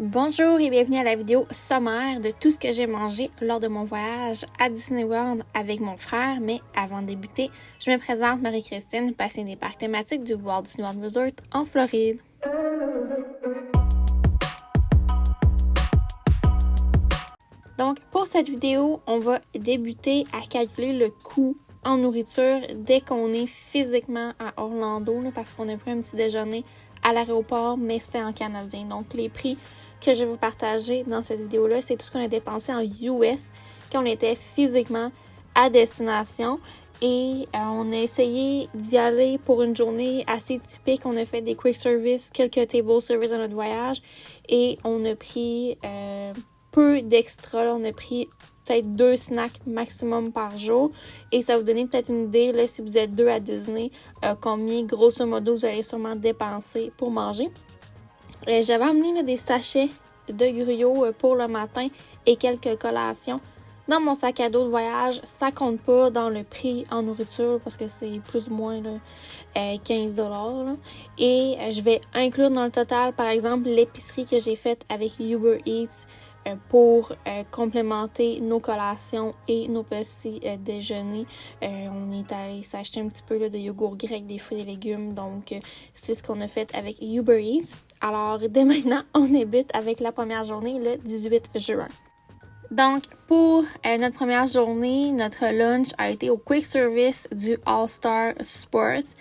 Bonjour et bienvenue à la vidéo sommaire de tout ce que j'ai mangé lors de mon voyage à Disney World avec mon frère. Mais avant de débuter, je me présente Marie-Christine, passionnée des parcs thématiques du Walt Disney World Resort en Floride. Donc pour cette vidéo, on va débuter à calculer le coût en nourriture dès qu'on est physiquement à Orlando, parce qu'on a pris un petit déjeuner à l'aéroport, mais c'était en canadien. Donc les prix que je vais vous partager dans cette vidéo-là, c'est tout ce qu'on a dépensé en US quand on était physiquement à destination. Et on a essayé d'y aller pour une journée assez typique. On a fait des quick service, quelques table service dans notre voyage. Et on a pris peu d'extra. On a pris peut-être 2 snacks maximum par jour. Et ça va vous donner peut-être une idée, là, si vous êtes 2 à Disney, combien grosso modo vous allez sûrement dépenser pour manger. J'avais amené là, des sachets de gruau pour le matin et quelques collations dans mon sac à dos de voyage. Ça compte pas dans le prix en nourriture parce que c'est plus ou moins là, 15$. Là. Et je vais inclure dans le total, par exemple, l'épicerie que j'ai faite avec Uber Eats pour complémenter nos collations et nos petits déjeuners. On est allé s'acheter un petit peu là, de yogourt grec, des fruits et légumes. Donc, c'est ce qu'on a fait avec Uber Eats. Alors, dès maintenant, on débute avec la première journée, le 18 juin. Donc, pour notre première journée, notre lunch a été au quick service du All-Star Sports.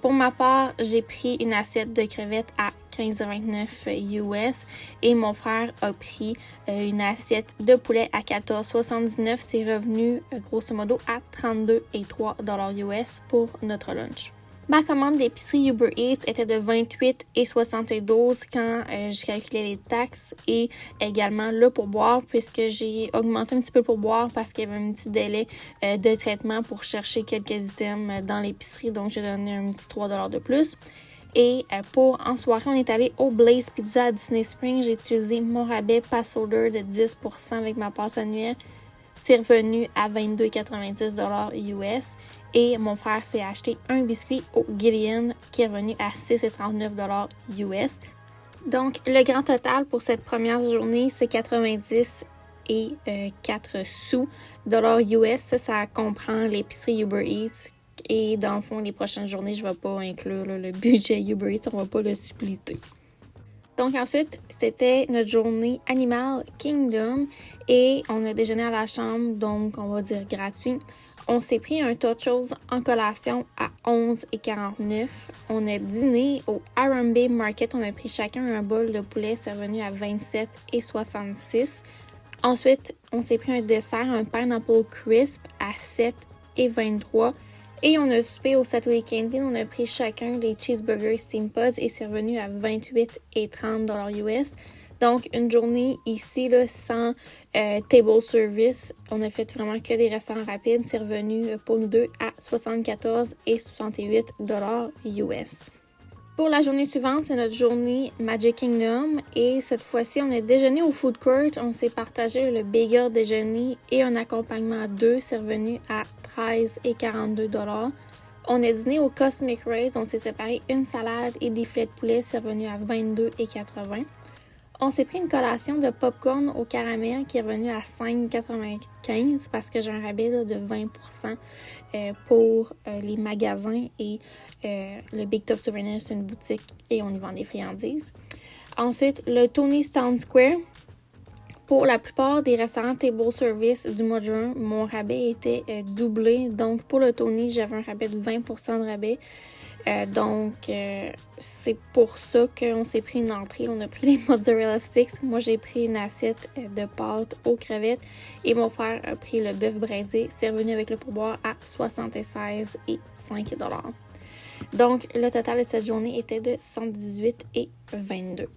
Pour ma part, j'ai pris une assiette de crevettes à 15,29 US et mon frère a pris une assiette de poulet à 14,79. C'est revenu grosso modo à 32,3$ US pour notre lunch. Ma commande d'épicerie Uber Eats était de 28,72 quand je calculais les taxes et également le pourboire, puisque j'ai augmenté un petit peu le pourboire parce qu'il y avait un petit délai de traitement pour chercher quelques items dans l'épicerie, donc j'ai donné un petit 3$ de plus. Et en soirée, on est allé au Blaze Pizza à Disney Springs. J'ai utilisé mon rabais pass holder de 10% avec ma passe annuelle. C'est revenu à 22,90$ US. Et mon frère s'est acheté un biscuit au Gideon qui est revenu à 6,39$ US. Donc, le grand total pour cette première journée, c'est 90,4 sous dollars US. Ça comprend l'épicerie Uber Eats. Et dans le fond, les prochaines journées, je ne vais pas inclure le budget Uber Eats. On ne va pas le splitter. Donc ensuite, c'était notre journée Animal Kingdom et on a déjeuné à la chambre, donc on va dire gratuit. On s'est pris un Touchos en collation à 11,49. On a dîné au Harambe Market. On a pris chacun un bol de poulet. C'est revenu à 27,66. Ensuite, on s'est pris un dessert, un Pineapple Crisp à 7,23. Et on a soupé au Satellite Canteen. On a pris chacun les cheeseburgers Steam Pods et c'est revenu à 28,30$ US. Donc, une journée ici, là, sans table service. On a fait vraiment que des restaurants rapides. C'est revenu pour nous deux à 74,68$ US. Pour la journée suivante, c'est notre journée Magic Kingdom et cette fois-ci, on a déjeuné au food court. On s'est partagé le bagel déjeuner et un accompagnement à 2. C'est revenu à 13,42$. On a dîné au Cosmic Race. On s'est séparé une salade et des filets de poulet. C'est revenu à 22,80$. On s'est pris une collation de popcorn au caramel qui est revenu à 5,95$ parce que j'ai un rabais là, de 20% pour les magasins et le Big Top Souvenir, c'est une boutique et on y vend des friandises. Ensuite, le Tony's Town Square. Pour la plupart des restaurants table service du mois de juin, mon rabais était doublé. Donc, pour le Tony, j'avais un rabais de 20% de rabais. C'est pour ça qu'on s'est pris une entrée. On a pris les mozzarella sticks. Moi, j'ai pris une assiette de pâtes aux crevettes et mon frère a pris le bœuf braisé. C'est revenu avec le pourboire à 76,05$. Donc, le total de cette journée était de 118,22$.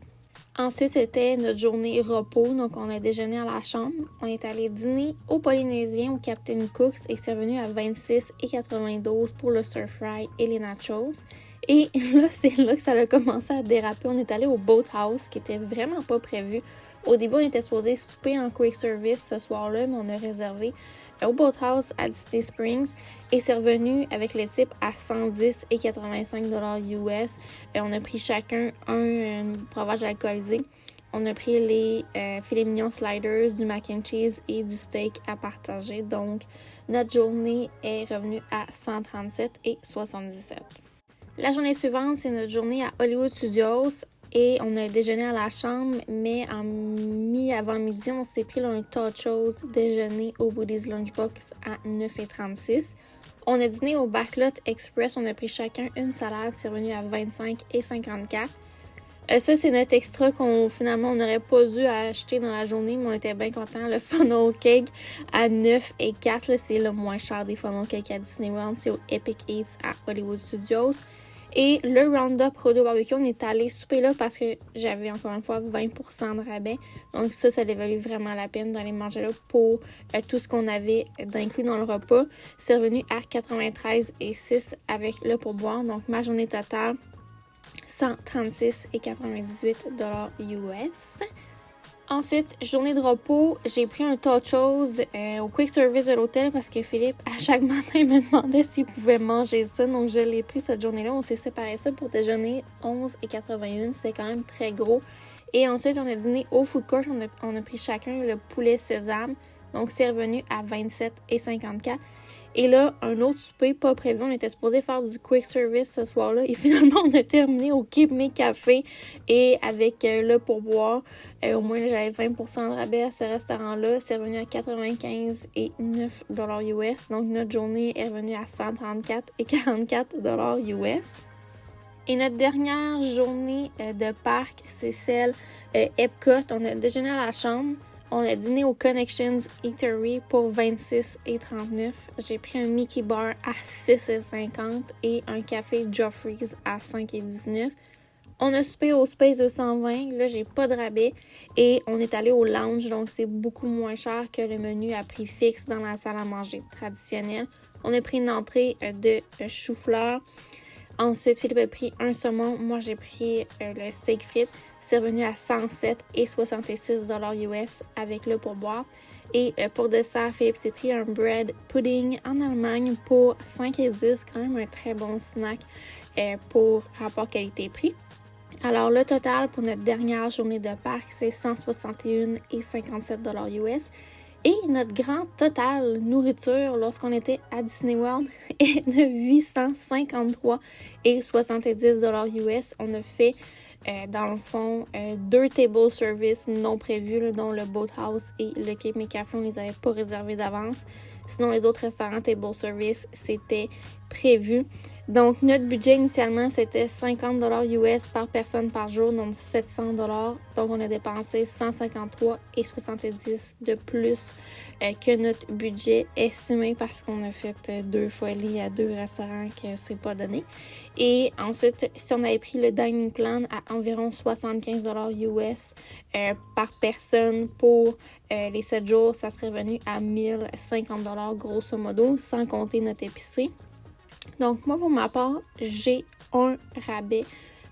Ensuite, c'était notre journée repos. Donc, on a déjeuné à la chambre. On est allé dîner au Polynésien, au Captain Cook's et c'est revenu à 26,92$ pour le stir fry et les nachos. Et là, c'est là que ça a commencé à déraper. On est allé au Boathouse, qui était vraiment pas prévu. Au début, on était supposé souper en quick service ce soir-là, mais on a réservé au Boathouse à Disney Springs et c'est revenu avec le type à 110,85$ US. On a pris chacun un breuvage alcoolisé. on a pris les filets mignons sliders, du mac and cheese et du steak à partager. Donc, notre journée est revenue à 137,77 $. La journée suivante, c'est notre journée à Hollywood Studios et on a déjeuné à la chambre, mais en mi-avant-midi, on s'est pris là, un tachos déjeuner au Boody's Lunchbox à 9,36 $. On a dîné au Backlot Express, on a pris chacun une salade, c'est revenu à 25,54 $. Ça, c'est notre extra qu'on finalement on n'aurait pas dû acheter dans la journée, mais on était bien contents. Le funnel cake à 9,04 $, c'est le moins cher des funnel cakes à Disney World, c'est au Epic Eats à Hollywood Studios. Et le Roundup Rodeo Barbecue, on est allé souper là parce que j'avais encore une fois 20% de rabais. Donc ça avait valu vraiment la peine d'aller manger là pour tout ce qu'on avait d'inclus dans le repas. C'est revenu à 93,06 $ avec le pourboire. Donc ma journée totale, 136,98 $ US. Ensuite, journée de repos, j'ai pris un tachos au quick service de l'hôtel parce que Philippe, à chaque matin, me demandait s'il pouvait manger ça. Donc, je l'ai pris cette journée-là. On s'est séparé ça pour déjeuner 11,81 $. C'était quand même très gros. Et ensuite, on a dîné au food court. On a pris chacun le poulet sésame. Donc, c'est revenu à 27,54 $. Et là, un autre souper pas prévu. On était supposé faire du quick service ce soir-là. Et finalement, on a terminé au Keep Me Café. Et avec le pourboire, au moins j'avais 20% de rabais à ce restaurant-là. C'est revenu à 95,9 $ US. Donc notre journée est revenue à 134,44 $ US. Et notre dernière journée de parc, c'est celle Epcot. On a déjeuné à la chambre. On a dîné au Connections Eatery pour 26,39 $. J'ai pris un Mickey Bar à 6,50 $ et un café Joffrey's à 5,19 $. On a soupé au Space 220. Là, j'ai pas de rabais. Et on est allé au lounge, donc c'est beaucoup moins cher que le menu à prix fixe dans la salle à manger traditionnelle. On a pris une entrée de chou-fleur. Ensuite, Philippe a pris un saumon. Moi, j'ai pris le steak frites. C'est revenu à 107,66 $ US avec le pourboire. Et pour dessert, Philippe s'est pris un bread pudding en Allemagne pour 5,10 $. Quand même un très bon snack pour rapport qualité-prix. Alors, le total pour notre dernière journée de parc, c'est 161,57 $ US. Et notre grand total nourriture lorsqu'on était à Disney World est de 853,70 $ US. On a fait, dans le fond, 2 table service non prévus, là, dont le Boathouse et le Keep Me Café. On les avait pas réservés d'avance. Sinon, les autres restaurants table service, c'était prévu. Donc, notre budget initialement, c'était 50 $ US par personne par jour, donc 700 $. Donc, on a dépensé 153,70 $ de plus que notre budget estimé parce qu'on a fait 2 folies à 2 restaurants que c'est pas donné. Et ensuite, si on avait pris le dining plan à environ 75 $ US par personne pour les 7 jours, ça serait venu à 1050 $ grosso modo, sans compter notre épicerie. Donc, moi, pour ma part, j'ai un rabais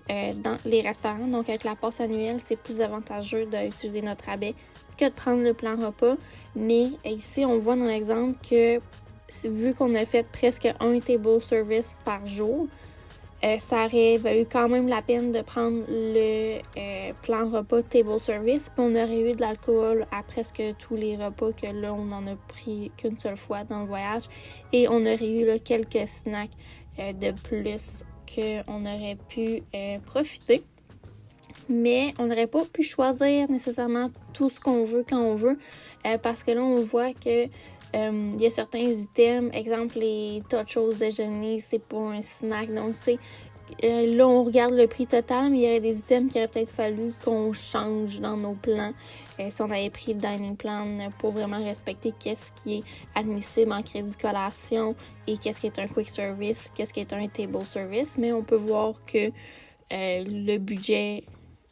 dans les restaurants. Donc, avec la passe annuelle, c'est plus avantageux d'utiliser notre rabais que de prendre le plan repas. Mais ici, on voit dans l'exemple que vu qu'on a fait presque un table service par jour, ça aurait valu quand même la peine de prendre le plan repas table service. Puis on aurait eu de l'alcool à presque tous les repas que là, on n'en a pris qu'une seule fois dans le voyage. Et on aurait eu là, quelques snacks de plus qu'on aurait pu profiter. Mais on n'aurait pas pu choisir nécessairement tout ce qu'on veut quand on veut. Parce que là, on voit que il y a certains items, exemple les tachos déjeuner, c'est pas un snack. Donc, tu sais, là, on regarde le prix total, mais il y aurait des items qui aurait peut-être fallu qu'on change dans nos plans. Si on avait pris le dining plan pour vraiment respecter qu'est-ce qui est admissible en crédit collation et qu'est-ce qui est un quick service, qu'est-ce qui est un table service. Mais on peut voir que le budget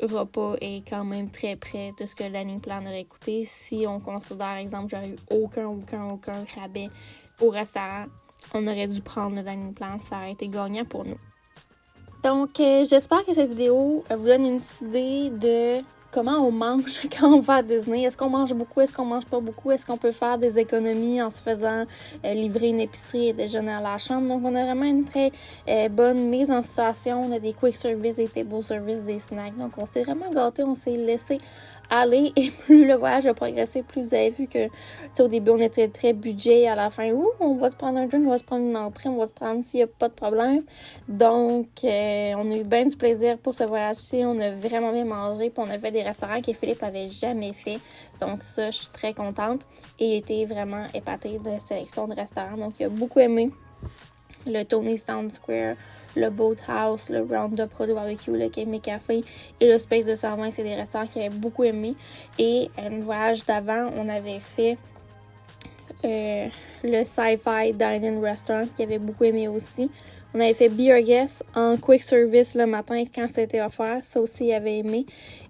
repas est quand même très près de ce que le dining plan aurait coûté. Si on considère, exemple, j'aurais eu aucun rabais au restaurant, on aurait dû prendre le dining plan, ça aurait été gagnant pour nous. Donc, j'espère que cette vidéo vous donne une petite idée de comment on mange quand on va à Disney. Est-ce qu'on mange beaucoup? Est-ce qu'on mange pas beaucoup? Est-ce qu'on peut faire des économies en se faisant livrer une épicerie et déjeuner à la chambre? Donc, on a vraiment une très bonne mise en situation. On a des quick service, des table service, des snacks. Donc, on s'est vraiment gâtés. On s'est laissé aller. Et plus le voyage a progressé, plus vous avez vu que au début, on était très budget. À la fin, on va se prendre un drink, on va se prendre une entrée, on va se prendre s'il n'y a pas de problème. Donc, on a eu bien du plaisir pour ce voyage-ci. On a vraiment bien mangé. Puis on a fait des restaurants que Philippe avait jamais fait. Donc, ça, je suis très contente. Et il était vraiment épaté de la sélection de restaurants. Donc, il a beaucoup aimé le Tony's Town Square, le Boathouse, le Roundup Road Barbecue, le Camé Café et le Space 220. C'est des restaurants qu'il avait beaucoup aimé. Et un voyage d'avant, on avait fait le Sci-Fi Dine-In Restaurant qu'il avait beaucoup aimé aussi. On avait fait Be Our Guest en quick service le matin quand c'était offert. Ça aussi, il avait aimé.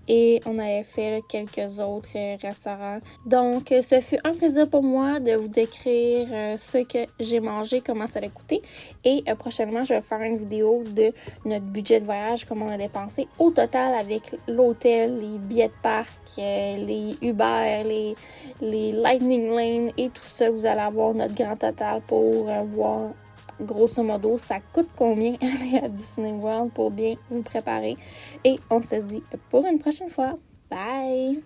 Et on avait fait quelques autres restaurants. Donc, ce fut un plaisir pour moi de vous décrire ce que j'ai mangé, comment ça a coûté. Et prochainement, je vais faire une vidéo de notre budget de voyage, comment on a dépensé au total avec l'hôtel, les billets de parc, les Uber, les Lightning Lane et tout ça. Vous allez avoir notre grand total pour voir grosso modo, ça coûte combien aller à Disney World pour bien vous préparer. Et on se dit pour une prochaine fois. Bye!